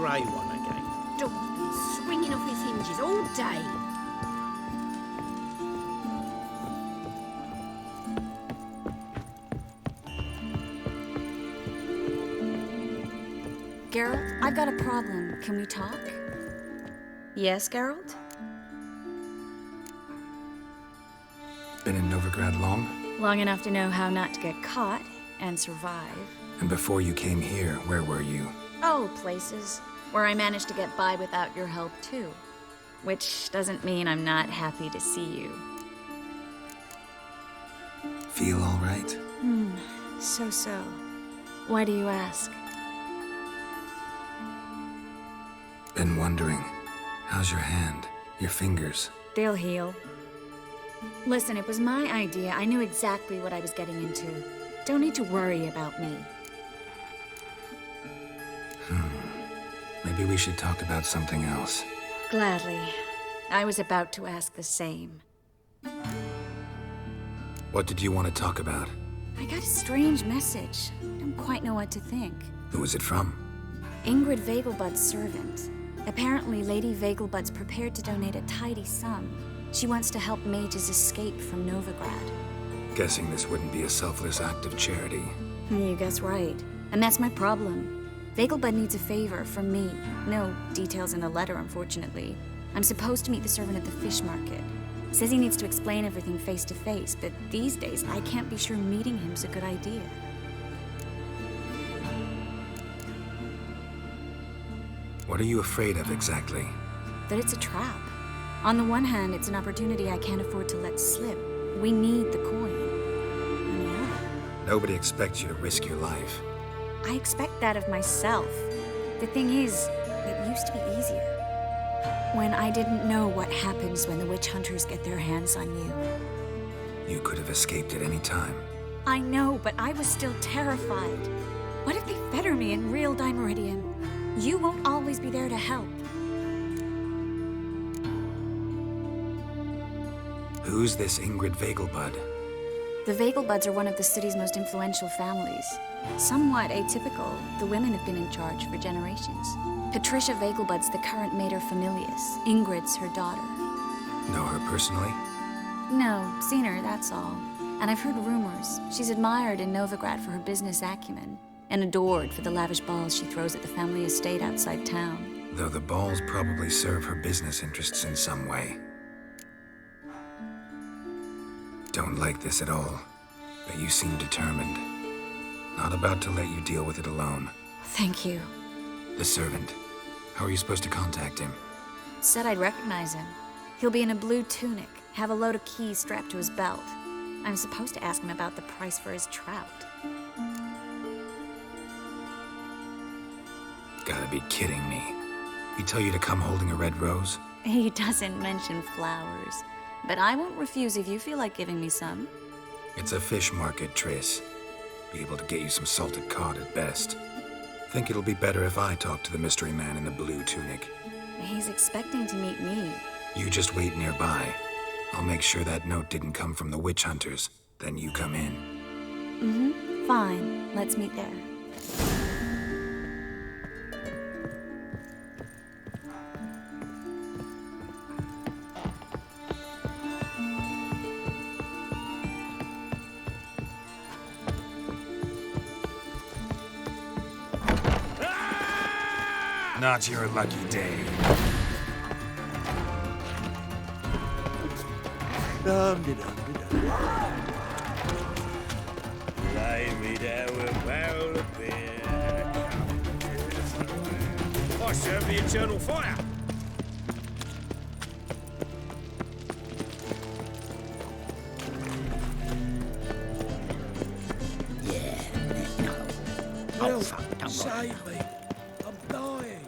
grey one again. Door's been swinging off its hinges all day. Geralt, I've got a problem. Can we talk? Yes, Geralt? Been in Novigrad long? Long enough to know how not to get caught and survive. And before you came here, where were you? Oh, places where I managed to get by without your help, too. Which doesn't mean I'm not happy to see you. Feel all right? So. Why do you ask? Been wondering. How's your hand? Your fingers? They'll heal. Listen, it was my idea. I knew exactly what I was getting into. Don't need to worry about me. Maybe we should talk about something else. Gladly. I was about to ask the same. What did you want to talk about? I got a strange message. Don't quite know what to think. Who was it from? Ingrid Vegelbud's servant. Apparently, Lady Vegelbud's prepared to donate a tidy sum. She wants to help mages escape from Novigrad. Guessing this wouldn't be a selfless act of charity. You guess right. And that's my problem. Vegelbud needs a favor from me. No details in the letter, unfortunately. I'm supposed to meet the servant at the fish market. Says he needs to explain everything face to face, but these days I can't be sure meeting him's a good idea. What are you afraid of exactly? That it's a trap. On the one hand, it's an opportunity I can't afford to let slip. We need the coin. On the other, Nobody expects you to risk your life. I expect that of myself. The thing is, it used to be easier. When I didn't know what happens when the witch hunters get their hands on you. You could have escaped at any time. I know, but I was still terrified. What if they fetter me in real Dimeridium? You won't always be there to help. Who's this Ingrid Vegelbud? The Vegelbuds are one of the city's most influential families. Somewhat atypical, the women have been in charge for generations. Patricia Vegelbud's the current mater familias. Ingrid's her daughter. Know her personally? No, seen her, that's all. And I've heard rumors. She's admired in Novigrad for her business acumen, and adored for the lavish balls she throws at the family estate outside town. Though the balls probably serve her business interests in some way. Don't like this at all, but you seem determined. Not about to let you deal with it alone. Thank you. The servant. How are you supposed to contact him? Said I'd recognize him. He'll be in a blue tunic, have a load of keys strapped to his belt. I'm supposed to ask him about the price for his trout. Gotta be kidding me. He tell you to come holding a red rose? He doesn't mention flowers, but I won't refuse if you feel like giving me some. It's a fish market, Triss. Be able to get you some salted cod at best. Think it'll be better if I talk to the mystery man in the blue tunic. He's expecting to meet me. You just wait nearby. I'll make sure that note didn't come from the witch hunters. Then you come in. Fine. Let's meet there. Not your lucky day. Dum-de-dum-de-dum. Lay me down with a barrel of beer. I serve the eternal fire. Yeah, no. Oh, fuck, don't worry. Save me. I'm dying.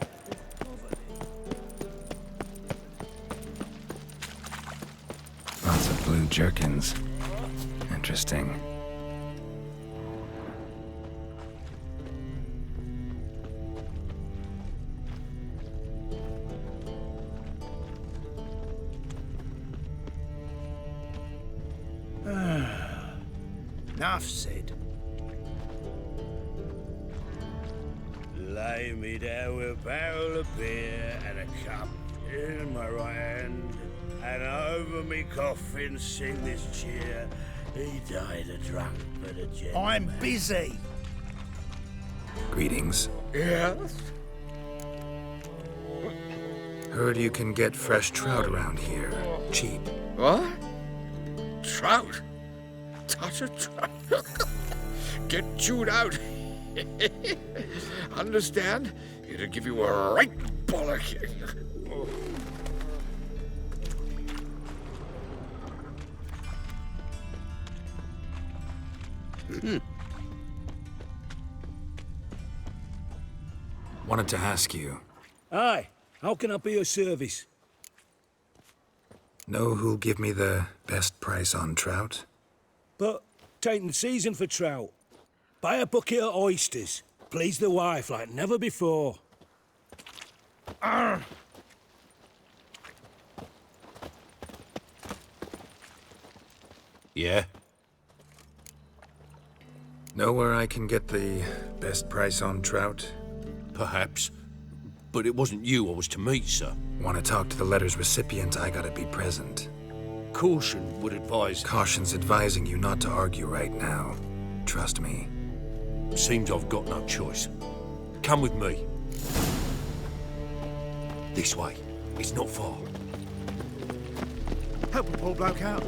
Lots of blue jerkins. Interesting. Enough said. Lay me down with a barrel of beer and a cup in my right hand, and over me coffin sing this cheer. He died a drunk but a gentleman. I'm busy. Greetings. Yes? Heard you can get fresh trout around here. Cheap. What? Trout? Touch a trout? Get chewed out. Understand? It'll give you a right bollock. Wanted to ask you, Aye, how can I be of service? know who'll give me the best price on trout? But taking the season for trout. Buy a bucket of oysters. Please the wife like never before. Yeah? Know where I can get the best price on trout? Perhaps. But it wasn't you I was to meet, sir. Want to talk to the letter's recipient, I gotta be present. Caution would advise... Caution's advising you not to argue right now. Trust me. Seems I've got no choice. Come with me. This way. It's not far. Help a poor bloke out.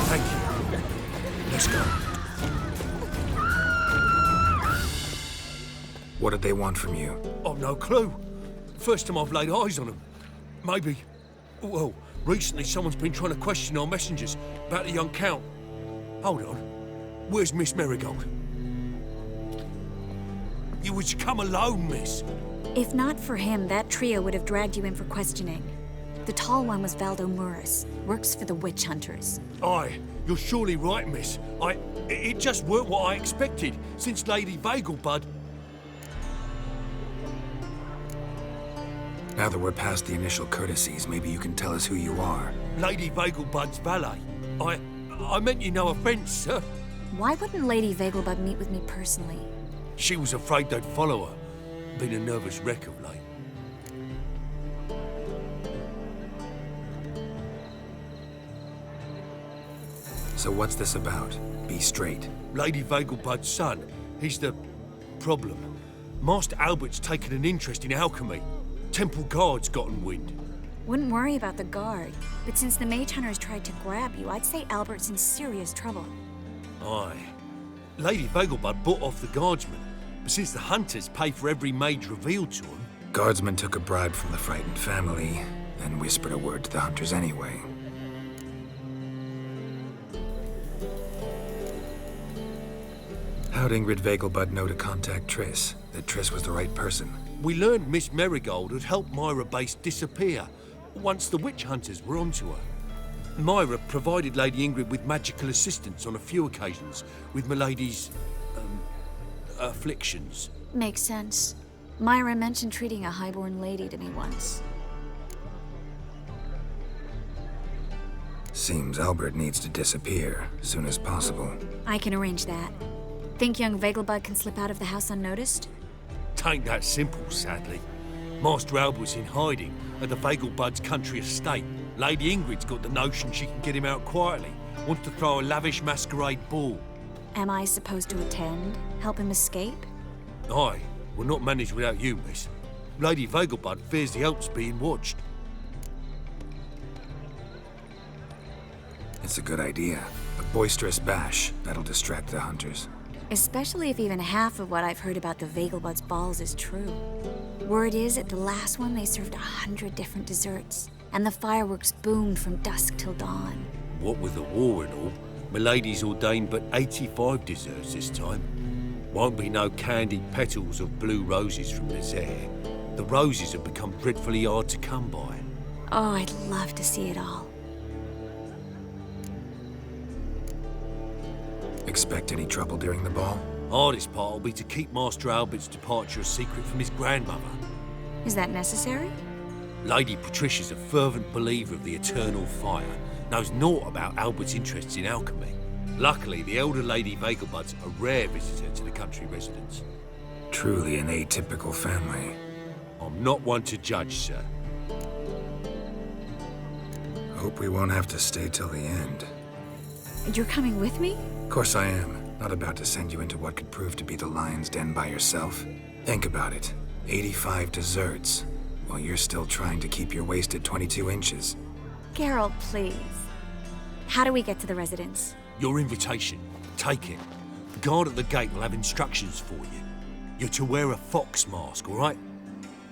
Thank you. Let's go. What did they want from you? I've no clue. First time I've laid eyes on them. Maybe... Well, recently someone's been trying to question our messengers about the young Count. Hold on. Where's Miss Marigold? You was to come alone, miss. If not for him, that trio would have dragged you in for questioning. The tall one was Valdo Murris, works for the witch hunters. Aye, you're surely right, miss. It just weren't what I expected, since Lady Vegelbud... Now that we're past the initial courtesies, maybe you can tell us who you are. Lady Vegelbud's valet. I meant you no offence, sir. Why wouldn't Lady Vegelbud meet with me personally? She was afraid they'd follow her. Been a nervous wreck of late. So what's this about? Be straight. Lady Vegelbud's son, he's the problem. Master Albert's taken an interest in alchemy. Temple Guard's gotten wind. Wouldn't worry about the guard, but since the mage hunters tried to grab you, I'd say Albert's in serious trouble. Aye. Lady Vegelbud bought off the guardsmen, but since the hunters pay for every mage revealed to them... Guardsmen took a bribe from the frightened family, then whispered a word to the hunters anyway. How'd Ingrid Vegelbud know to contact Triss? That Triss was the right person? We learned Miss Marigold had helped Myra Base disappear once the witch hunters were onto her. Myra provided Lady Ingrid with magical assistance on a few occasions with Milady's... afflictions. Makes sense. Myra mentioned treating a highborn lady to me once. Seems Albert needs to disappear soon as possible. I can arrange that. Think young Vegelbud can slip out of the house unnoticed? Tain't that simple, sadly. Master Albert's in hiding at the Vegelbud's country estate. Lady Ingrid's got the notion she can get him out quietly. Wants to throw a lavish masquerade ball. Am I supposed to attend? Help him escape? Aye, we'll not manage without you, miss. Lady Vegelbud fears the Alps being watched. It's a good idea. A boisterous bash, that'll distract the hunters. Especially if even half of what I've heard about the Vegelbud's balls is true. Word is, at the last one they served 100 different desserts, and the fireworks boomed from dusk till dawn. What with the war and all, Milady's ordained but 85 desserts this time. Won't be no candied petals of blue roses from dessert. The roses have become dreadfully hard to come by. Oh, I'd love to see it all. Expect any trouble during the ball? Hardest part will be to keep Master Albert's departure a secret from his grandmother. Is that necessary? Lady Patricia's a fervent believer of the eternal fire, knows naught about Albert's interests in alchemy. Luckily, the elder Lady Vegelbud's a rare visitor to the country residence. Truly an atypical family. I'm not one to judge, sir. Hope we won't have to stay till the end. You're coming with me? Of course I am. Not about to send you into what could prove to be the lion's den by yourself. Think about it. 85 desserts, while you're still trying to keep your waist at 22 inches. Geralt, please. How do we get to the residence? Your invitation. Take it. The guard at the gate will have instructions for you. You're to wear a fox mask, all right?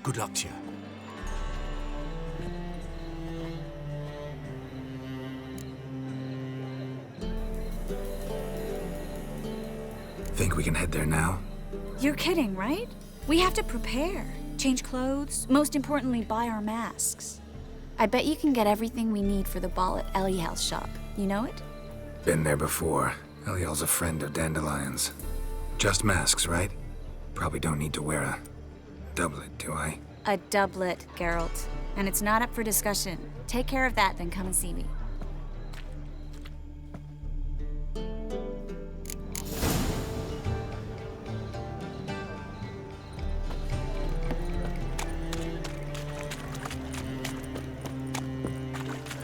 Good luck to you. Think we can head there now? You're kidding, right? We have to prepare. Change clothes. Most importantly, buy our masks. I bet you can get everything we need for the ball at Eliel's shop. You know it? Been there before. Eliel's a friend of Dandelion's. Just masks, right? Probably don't need to wear a doublet, do I? A doublet, Geralt. And it's not up for discussion. Take care of that, then come and see me.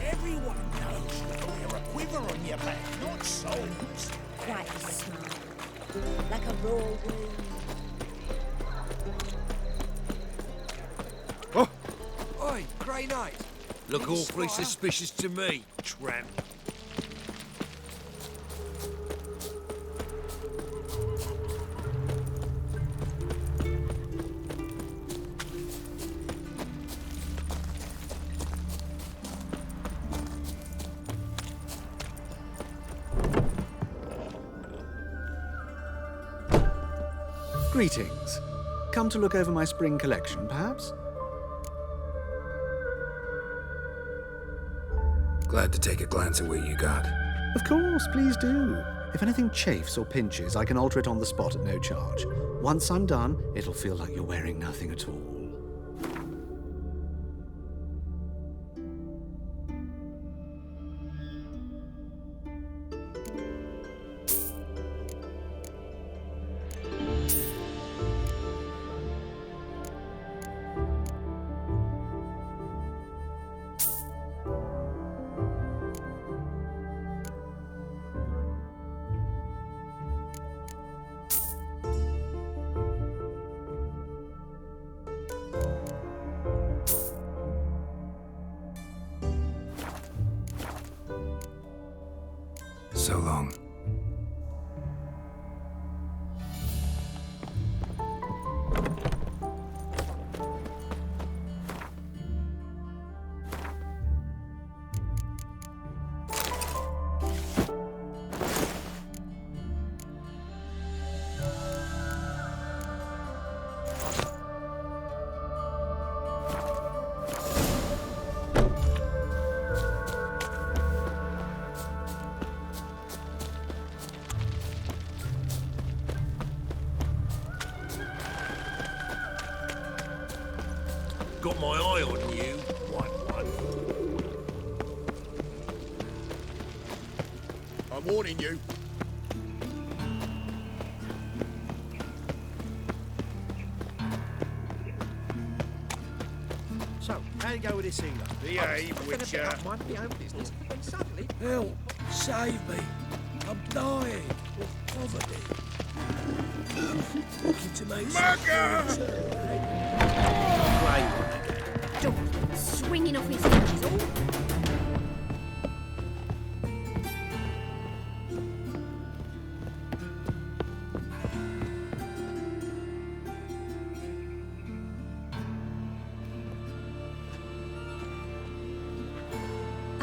Everyone knows you wear a quiver on your back, not souls. Quite smart. Like a raw wound. Oi, Grey Knight. Look awfully suspicious to me, tramp. Greetings. Come to look over my spring collection, perhaps? Glad to take a glance at what you got. Of course, please do. If anything chafes or pinches, I can alter it on the spot at no charge. Once I'm done, it'll feel like you're wearing nothing at all. So long. Got my eye on you, one. I'm warning you. So, how you go with this healer? Behave, Witcher. My own business, and suddenly... Help! Save me! I'm dying of poverty. Looking to make Swinging off his hinges all.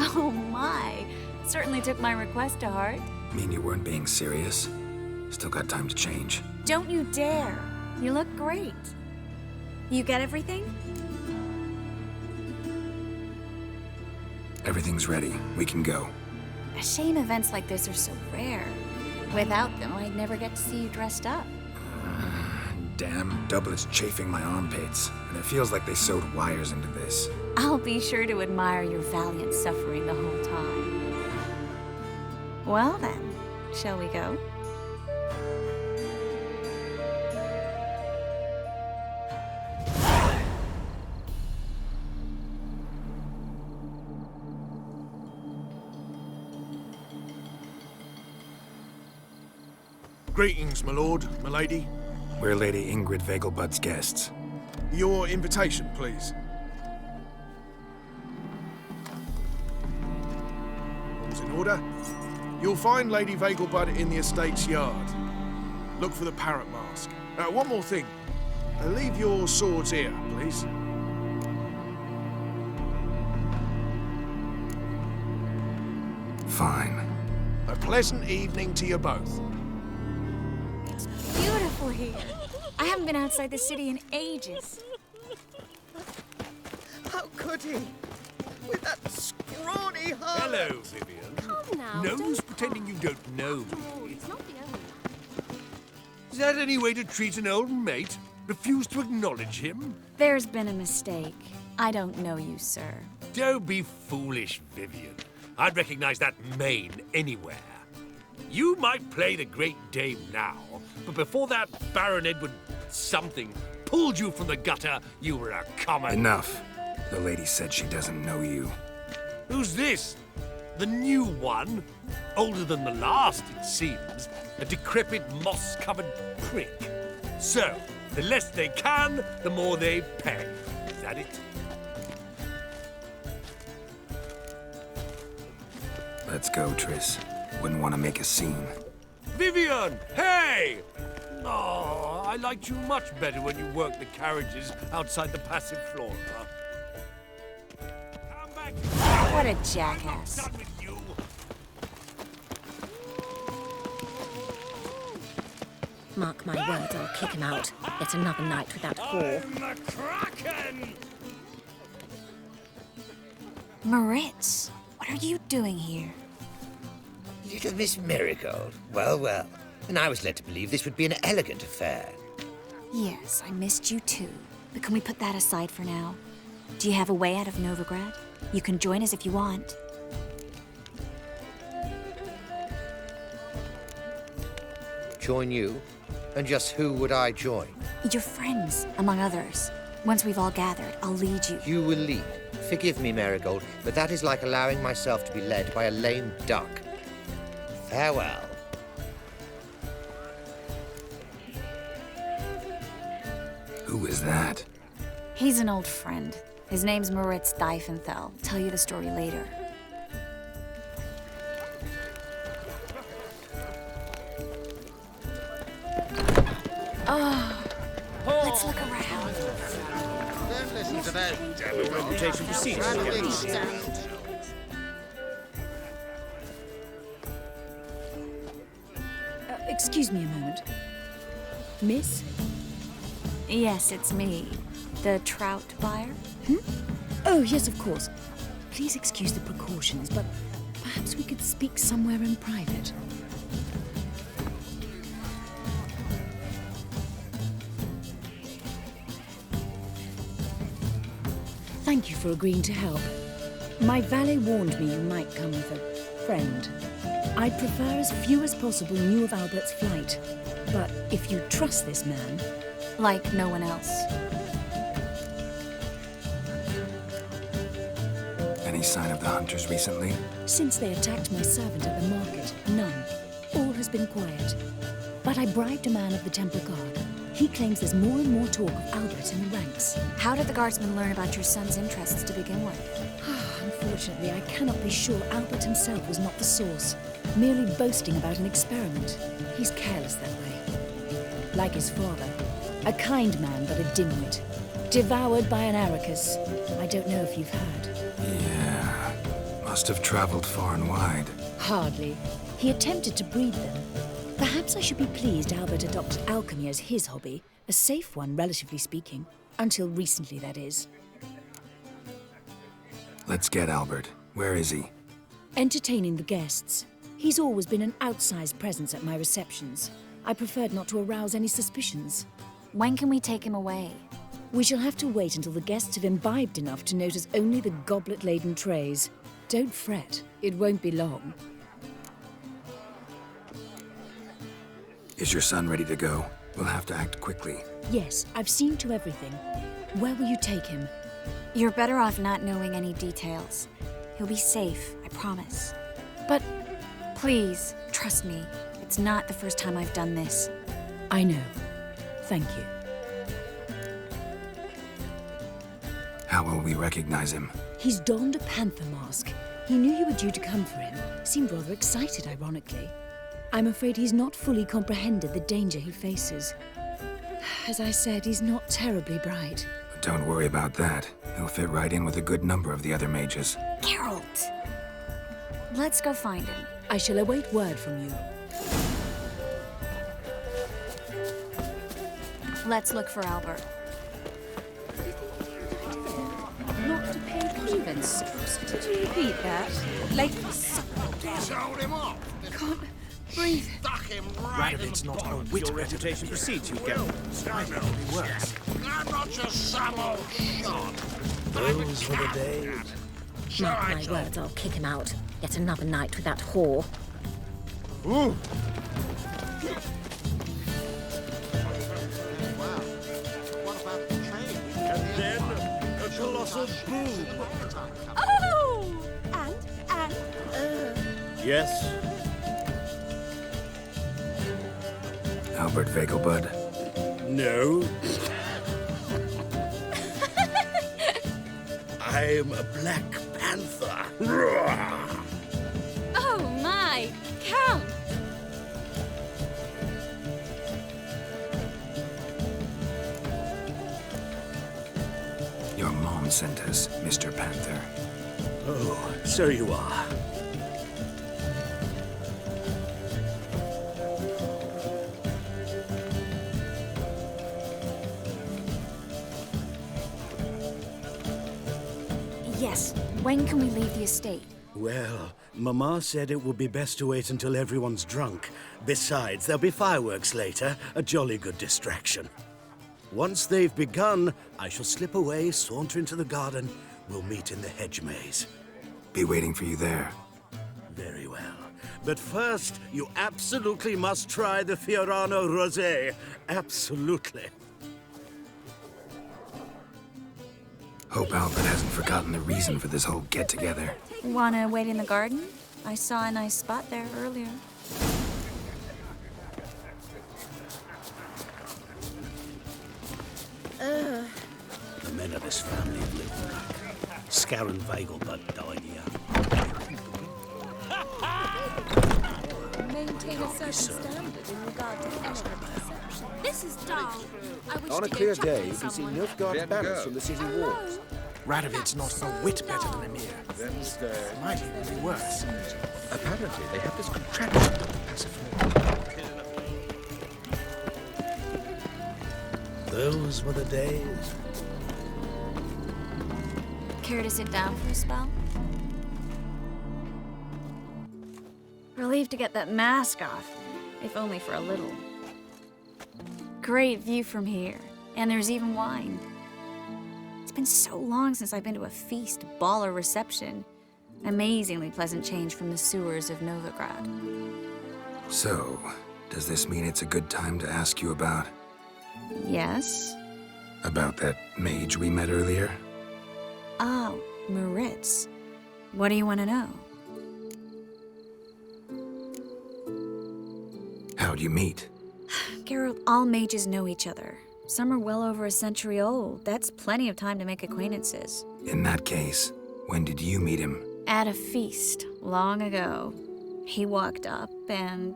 Oh my. Certainly took my request to heart. Mean you weren't being serious? Still got time to change. Don't you dare. You look great. You get everything? Everything's ready. We can go. A shame events like this are so rare. Without them, I'd never get to see you dressed up. Damn, Dublet's chafing my armpits, and it feels like they sewed wires into this. I'll be sure to admire your valiant suffering the whole time. Well then, shall we go? Greetings, my lord, my lady. We're Lady Ingrid Vegelbud's guests. Your invitation, please. All's in order. You'll find Lady Vegelbud in the estate's yard. Look for the parrot mask. One more thing. Leave your swords here, please. Fine. A pleasant evening to you both. Beautiful here. I haven't been outside the city in ages. How could he? With that scrawny heart. Hello, Vivian. Come now. No use pretending you don't know me. Is that any way to treat an old mate? Refuse to acknowledge him? There's been a mistake. I don't know you, sir. Don't be foolish, Vivian. I'd recognize that mane anywhere. You might play the Great Dame now, but before that Baron Edward something pulled you from the gutter, you were a common... Enough. The lady said she doesn't know you. Who's this? The new one? Older than the last, it seems. A decrepit, moss-covered prick. So, the less they can, the more they pay. Is that it? Let's go, Triss. Wouldn't want to make a scene. Vivian! Hey! Oh, I liked you much better when you worked the carriages outside the passive flora. Come back! What a I'm not jackass. done with you! Mark my words, I'll kick him out. Yet another night with that whore. I'm the Kraken! Moritz, what are you doing here? Little Miss Marigold. Well, well. And I was led to believe this would be an elegant affair. Yes, I missed you too. But can we put that aside for now? Do you have a way out of Novigrad? You can join us if you want. Join you? And just who would I join? Your friends, among others. Once we've all gathered, I'll lead you. You will lead. Forgive me, Marigold, but that is like allowing myself to be led by a lame duck. Farewell. Who is that? He's an old friend. His name's Moritz Diefenthal. Tell you the story later. Oh, let's look around. Don't listen to that. Reputation proceeds. Excuse me a moment. Miss? Yes, it's me. The trout buyer? Oh, yes, of course. Please excuse the precautions, but perhaps we could speak somewhere in private. Thank you for agreeing to help. My valet warned me you might come with a friend. I'd prefer as few as possible knew of Albert's flight. But if you trust this man... Like no one else. Any sign of the hunters recently? Since they attacked my servant at the market, none. All has been quiet. But I bribed a man of the Templar Guard. He claims there's more and more talk of Albert in the ranks. How did the guardsmen learn about your son's interests to begin with? Unfortunately, I cannot be sure Albert himself was not the source, merely boasting about an experiment. He's careless that way. Like his father, a kind man but a dimwit. Devoured by an Arachus. I don't know if you've heard. Yeah. Must have traveled far and wide. Hardly. He attempted to breed them. Perhaps I should be pleased Albert adopted alchemy as his hobby, a safe one, relatively speaking. Until recently, that is. Let's get Albert. Where is he? Entertaining the guests. He's always been an outsized presence at my receptions. I preferred not to arouse any suspicions. When can we take him away? We shall have to wait until the guests have imbibed enough to notice only the goblet-laden trays. Don't fret, it won't be long. Is your son ready to go? We'll have to act quickly. Yes, I've seen to everything. Where will you take him? You're better off not knowing any details. He'll be safe, I promise. But please, trust me. It's not the first time I've done this. I know. Thank you. How will we recognize him? He's donned a panther mask. He knew you were due to come for him. Seemed rather excited, ironically. I'm afraid he's not fully comprehended the danger he faces. As I said, he's not terribly bright. Don't worry about that. He'll fit right in with a good number of the other mages. Geralt! Let's go find him. I shall await word from you. Let's look for Albert. Not to pay grievance. Did you repeat that? Like, Hold him off. can't breathe. Stuck him right in Radovid's the not a bottom. whit better than he precedes you, Geralt. Might well be worse. I'm not just some old shot. Those were the days. Mark my words, I'll kick him out. Yet another night with that whore. Ooh. And then a colossal boom. Oh! And? Yes. Albert Vegelbud. No. I'm a Black Panther. Oh my! Count! Your mom sent us, Mr. Panther. Oh, so you are. Yes, when can we leave the estate? Well, Mama said it would be best to wait until everyone's drunk. Besides, there'll be fireworks later, a jolly good distraction. Once they've begun, I shall slip away, saunter into the garden. We'll meet in the hedge maze. Be waiting for you there. Very well. But first, you absolutely must try the Fiorano Rosé. Absolutely. Hope Albert hasn't forgotten the reason for this whole get-together. Wanna wait in the garden? I saw a nice spot there earlier. The men of this family have lived black. Scarron Vegelbud died young. Maintain a certain standard in regard to elegant perception. This is dull. I wish On a to clear go day, chat you with can see someone. Nilfgaard's banners from the city walls. Radovid's not a whit better than Emir. It might even be worse. Apparently, they have this contraption to pacify. Those were the days. Care to sit down for a spell? Relieved to get that mask off, if only for a little. Great view from here, and there's even wine. It's been so long since I've been to a feast, ball, or reception. Amazingly pleasant change from the sewers of Novigrad. So, does this mean it's a good time to ask you about Yes? that mage we met earlier? Oh, Moritz. What do you want to know? How'd you meet? Geralt, all mages know each other. Some are well over a century old. That's plenty of time to make acquaintances. In that case, when did you meet him? At a feast, long ago. He walked up and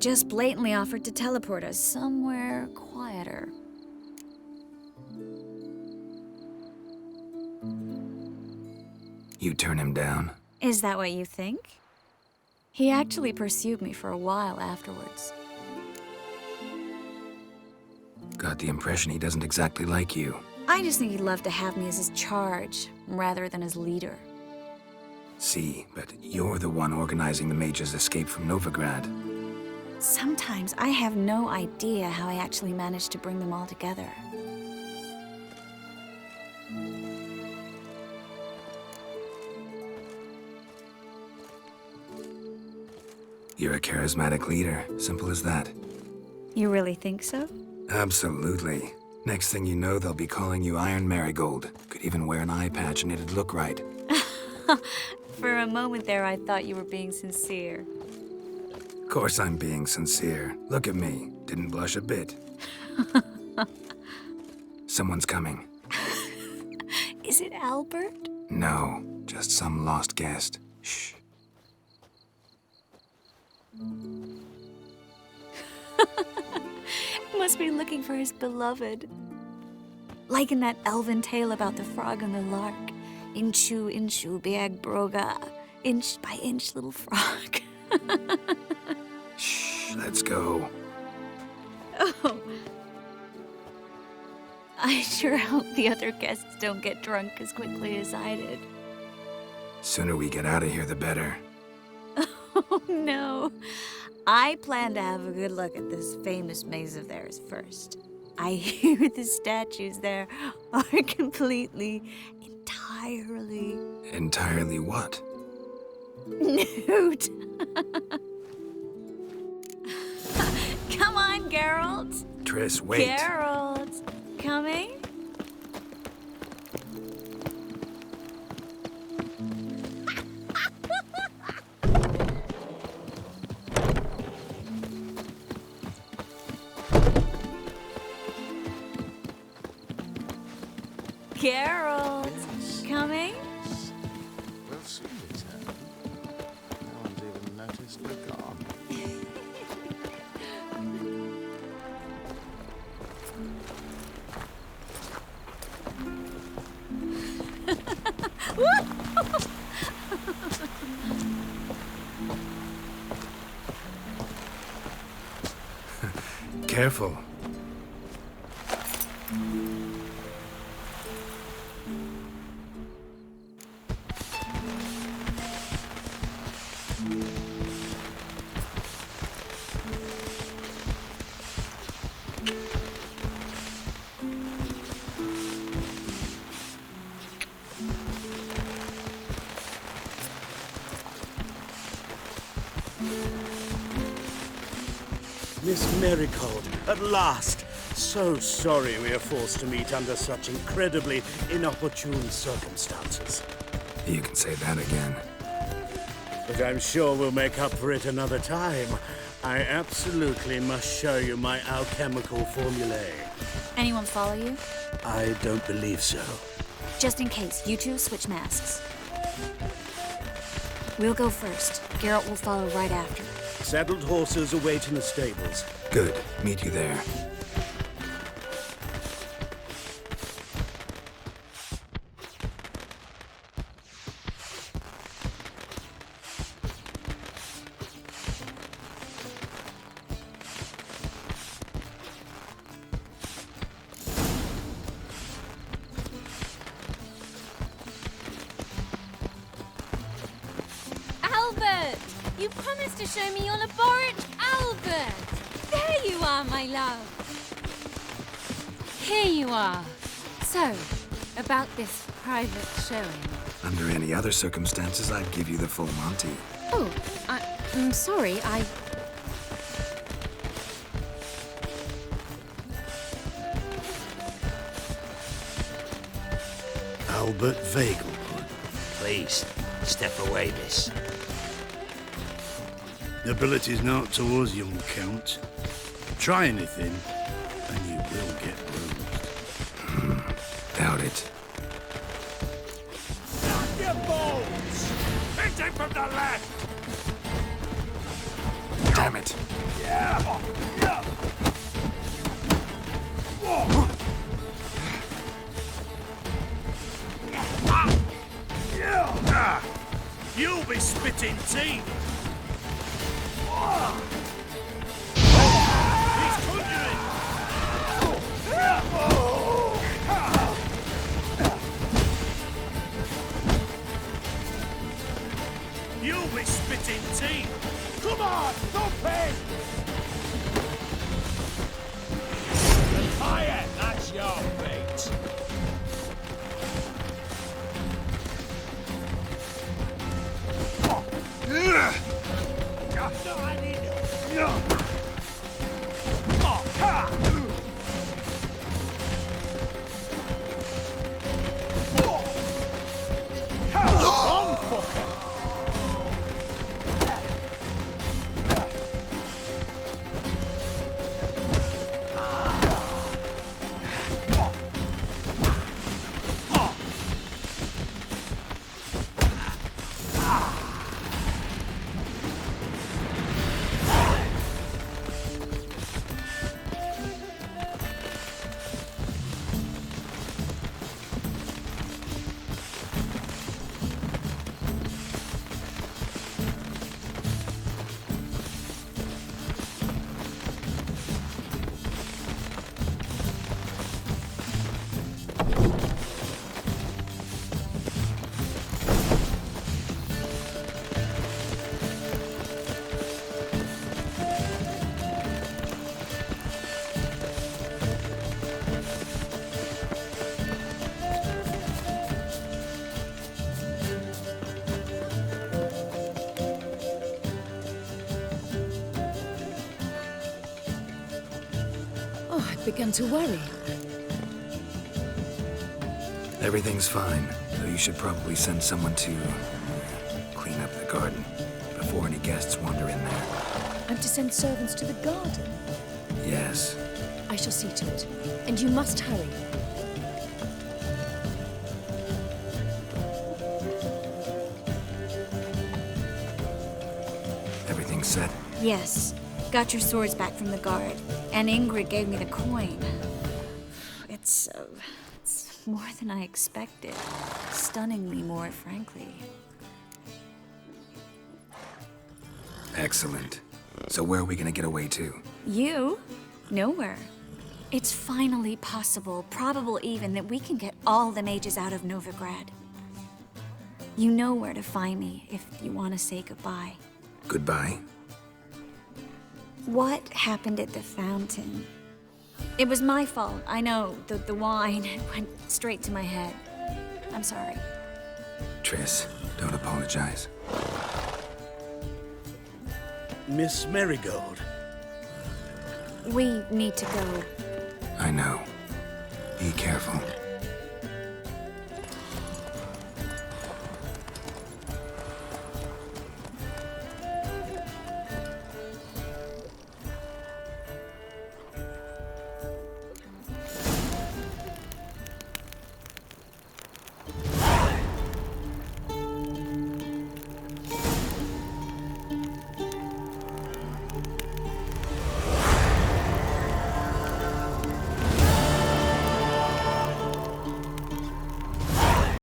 just blatantly offered to teleport us somewhere quieter. You turn him down? Is that what you think? He actually pursued me for a while afterwards. Got the impression he doesn't exactly like you. I just think he'd love to have me as his charge, rather than his leader. See, but you're the one organizing the mage's escape from Novigrad. Sometimes I have no idea how I actually managed to bring them all together. You're a charismatic leader. Simple as that. You really think so? Absolutely. Next thing you know, they'll be calling you Iron Marigold. Could even wear an eye patch and it'd look right. For a moment there, I thought you were being sincere. Of course I'm being sincere. Look at me. Didn't blush a bit. Someone's coming. Is it Albert? No, just some lost guest. Shh. Must be looking for his beloved. Like in that elven tale about the frog and the lark. Inchu, inchu, biag broga. Inch by inch, little frog. Shh, let's go. Oh. I sure hope the other guests don't get drunk as quickly as I did. Sooner we get out of here, the better. Oh, no. I plan to have a good look at this famous maze of theirs first. I hear the statues there are completely, entirely... Entirely what? Nude. Come on, Geralt. Triss, wait. Geralt. Coming? Geralt, coming? We'll soon return. No one's even noticed we're gone. Careful. Miss Marigold, at last! So sorry we are forced to meet under such incredibly inopportune circumstances. You can say that again. But I'm sure we'll make up for it another time. I absolutely must show you my alchemical formulae. Anyone follow you? I don't believe so. Just in case, you two switch masks. We'll go first. Geralt will follow right after. Saddled horses await in the stables. Good. Meet you there. Albert! You promised to show me your laboratory. Albert! There you are, my love. Here you are. So, about this private showing. Under any other circumstances, I'd give you the full Monty. Oh, I'm sorry, Albert Vegelbud. Please, step away, miss. Nobility's not towards young Count. Try anything, and you will get bruised. Doubt it. Down your balls! Hit him from the left! Damn it. You'll be spitting teeth! He's conjuring! Oh, I've begun to worry. Everything's fine, though you should probably send someone to clean up the garden before any guests wander in there. I'm to send servants to the garden. Yes. I shall see to it. And you must hurry. Everything's set? Yes. Got your swords back from the guard. And Ingrid gave me the coin. It's more than I expected. Stunningly more, frankly. Excellent. So where are we gonna get away to? You? Nowhere. It's finally possible, probable even, that we can get all the mages out of Novigrad. You know where to find me if you want to say goodbye. Goodbye? What happened at the fountain? It was my fault, I know. The wine went straight to my head. I'm sorry. Triss, don't apologize. Miss Marigold. We need to go. I know. Be careful.